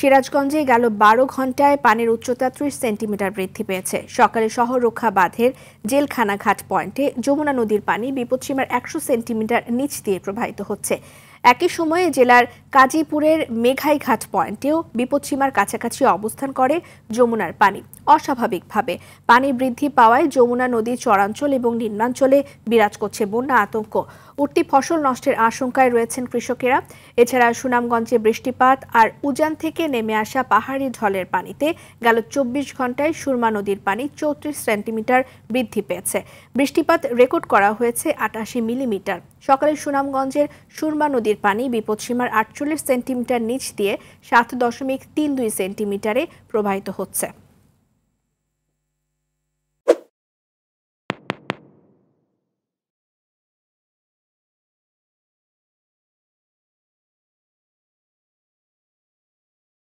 সিরাজগঞ্জে গেল ১২ ঘন্টায় পানির উচ্চতা ৩০ সেন্টিমিটার বৃদ্ধি পেয়েছে। সকালে শহর রক্ষা বাঁধের জেলখানা ঘাট পয়েন্টে যমুনা নদীর পানি বিপদসীমার ১০০ সেন্টিমিটার নিচ দিয়ে প্রবাহিত হচ্ছে। একই সময়ে জেলার কাজীপুরের মেঘাইঘাট পয়েন্টেও বিপদসীমার কাছাকাছি অবস্থান করে যমুনার পানি। অস্বাভাবিকভাবে পানি বৃদ্ধি পাওয়ায় যমুনা নদীর চরাঞ্চল এবং নিম্নাঞ্চলে বিরাজ করছে বন্যা আতঙ্ক। উঠতি ফসল নষ্টের আশঙ্কায় রয়েছেন কৃষকেরা। এছাড়া সুনামগঞ্জে বৃষ্টিপাত আর উজান থেকে নেমে আসা পাহাড়ি ঢলের পানিতে গেল ২৪ ঘন্টায় সুরমা নদীর পানি ৩৪ সেন্টিমিটার বৃদ্ধি পেয়েছে। বৃষ্টিপাত রেকর্ড করা হয়েছে ৮৮ মিলিমিটার। সকালে সুনামগঞ্জের সুরমা নদীর পানি বিপদসীমার ৪৮ সেন্টিমিটার নিচ দিয়ে ৭.৩২ সেন্টিমিটারে প্রবাহিত হচ্ছে।